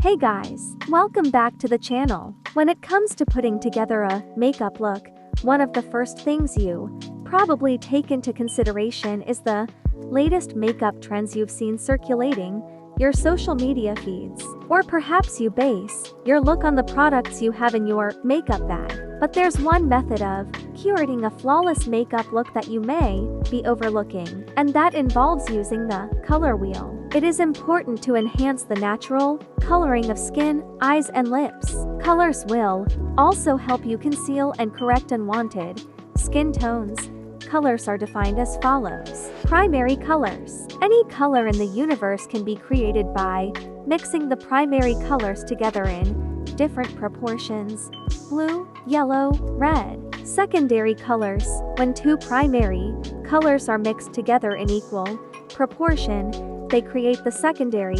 Hey guys, welcome back to the channel. When it comes to putting together a makeup look, one of the first things you probably take into consideration is the latest makeup trends you've seen circulating your social media feeds. Or perhaps you base your look on the products you have in your makeup bag. But there's one method of curating a flawless makeup look that you may be overlooking, and that involves using the color wheel. It is important to enhance the natural coloring of skin, eyes, and lips. Colors will also help you conceal and correct unwanted skin tones. Colors are defined as follows. Primary colors. Any color in the universe can be created by mixing the primary colors together in different proportions: blue, yellow, red. Secondary colors. When two primary colors are mixed together in equal proportion, they create the secondary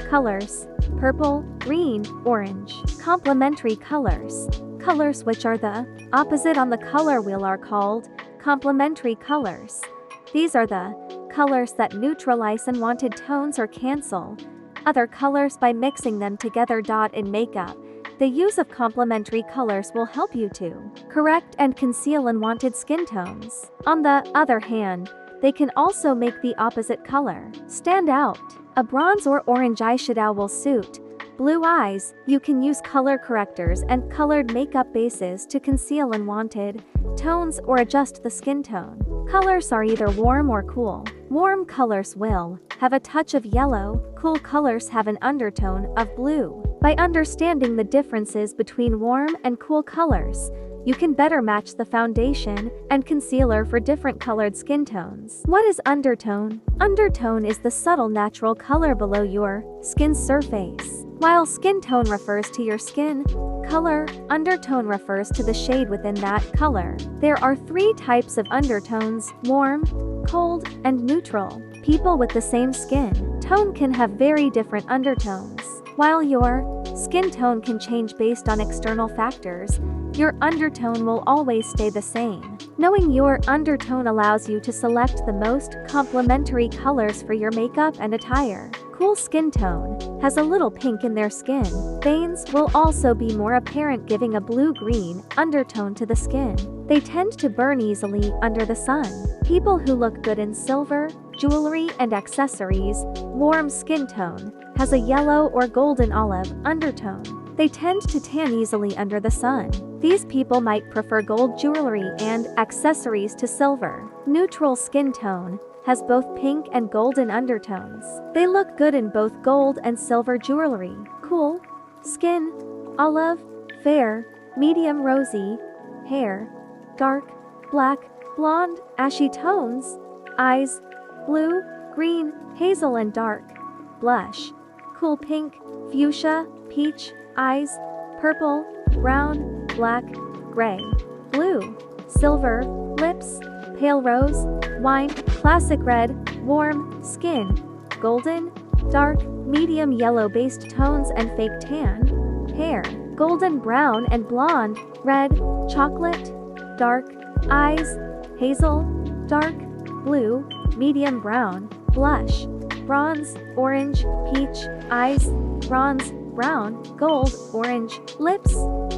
colors: purple, green, orange. Complementary colors. Colors which are the opposite on the color wheel are called complementary colors. These are the colors that neutralize unwanted tones or cancel other colors by mixing them together. In makeup, the use of complementary colors will help you to correct and conceal unwanted skin tones. On the other hand, they can also make the opposite color stand out. A bronze or orange eyeshadow will suit blue eyes. You can use color correctors and colored makeup bases to conceal unwanted tones or adjust the skin tone. Colors are either warm or cool. Warm colors will have a touch of yellow, cool colors have an undertone of blue. By understanding the differences between warm and cool colors, you can better match the foundation and concealer for different colored skin tones. What is undertone? Undertone is the subtle natural color below your skin's surface. While skin tone refers to your skin color, undertone refers to the shade within that color. There are three types of undertones: warm, cold, and neutral. People with the same skin tone can have very different undertones. While your skin tone can change based on external factors, your undertone will always stay the same. Knowing your undertone allows you to select the most complementary colors for your makeup and attire. Cool skin tone has a little pink in their skin. Veins will also be more apparent, giving a blue-green undertone to the skin. They tend to burn easily under the sun. People who look good in silver, jewelry, and accessories. Warm skin tone has a yellow or golden olive undertone. They tend to tan easily under the sun. These people might prefer gold jewelry and accessories to silver. Neutral skin tone has both pink and golden undertones. They look good in both gold and silver jewelry. Cool skin: olive, fair, medium rosy, hair, dark, black, blonde, ashy tones, eyes, blue, green, hazel, and dark. Blush: cool pink, fuchsia, peach, eyes, purple, brown, black, gray, blue, silver, lips, pale rose, wine, classic red, warm skin, golden, dark, medium yellow-based tones, and fake tan. Hair: golden brown and blonde, red, chocolate, dark, eyes, hazel, dark, blue, medium brown. Blush: bronze, orange, peach, eyes, bronze, brown, gold, orange, lips,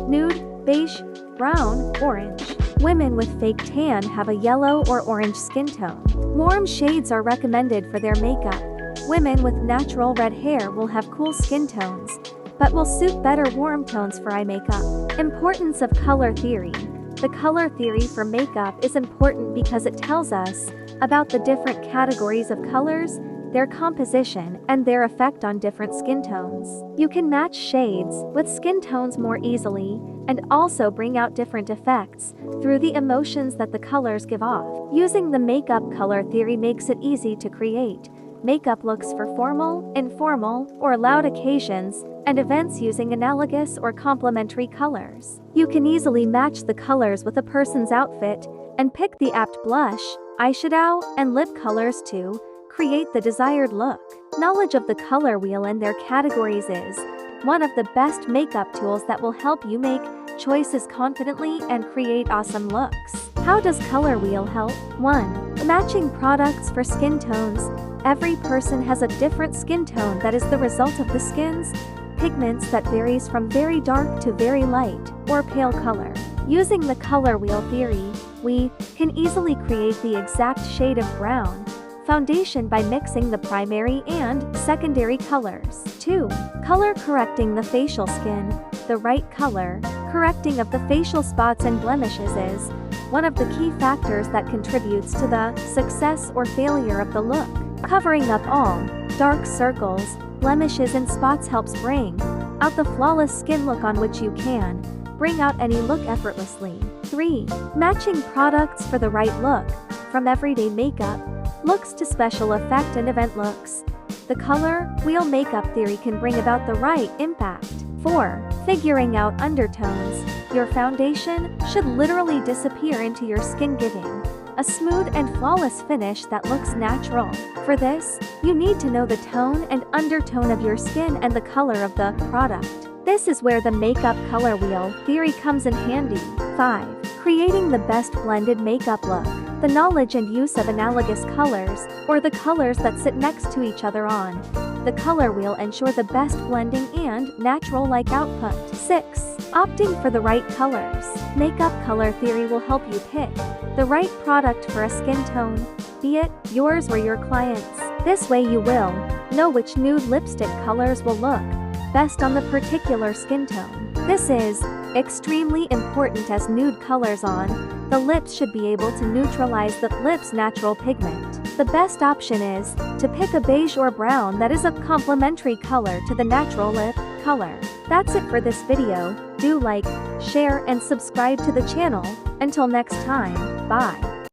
nude, beige, brown, orange. Women with fake tan have a yellow or orange skin tone. Warm shades are recommended for their makeup. Women with natural red hair will have cool skin tones, but will suit better warm tones for eye makeup. Importance of color theory. The color theory for makeup is important because it tells us about the different categories of colors, their composition, and their effect on different skin tones. You can match shades with skin tones more easily and also bring out different effects through the emotions that the colors give off. Using the makeup color theory makes it easy to create makeup looks for formal, informal, or loud occasions and events using analogous or complementary colors. You can easily match the colors with a person's outfit and pick the apt blush, eyeshadow, and lip colors to create the desired look. Knowledge of the color wheel and their categories is one of the best makeup tools that will help you make choices confidently and create awesome looks. How does color wheel help? 1. Matching products for skin tones. Every person has a different skin tone that is the result of the skin's pigments that varies from very dark to very light, or pale color. Using the color wheel theory, we can easily create the exact shade of brown foundation by mixing the primary and secondary colors. 2. Color correcting the facial skin. The right color correcting of the facial spots and blemishes is one of the key factors that contributes to the success or failure of the look. Covering up all dark circles, blemishes and spots helps bring out the flawless skin look on which you can bring out any look effortlessly. 3. Matching products for the right look. From everyday makeup looks to special effect and event looks, the color wheel makeup theory can bring about the right impact. 4. Figuring out undertones. Your foundation should literally disappear into your skin, giving a smooth and flawless finish that looks natural. For this, you need to know the tone and undertone of your skin and the color of the product. This is where the makeup color wheel theory comes in handy. 5. Creating the best blended makeup look. The knowledge and use of analogous colors, or the colors that sit next to each other on the color wheel, ensure the best blending and natural-like output. 6. Opting for the right colors. Makeup color theory will help you pick the right product for a skin tone, be it yours or your client's. This way you will know which nude lipstick colors will look best on the particular skin tone. This is extremely important as nude colors on the lips should be able to neutralize the lip's natural pigment. The best option is to pick a beige or brown that is a complementary color to the natural lip color. That's it for this video. Do like, share and subscribe to the channel. Until next time, bye.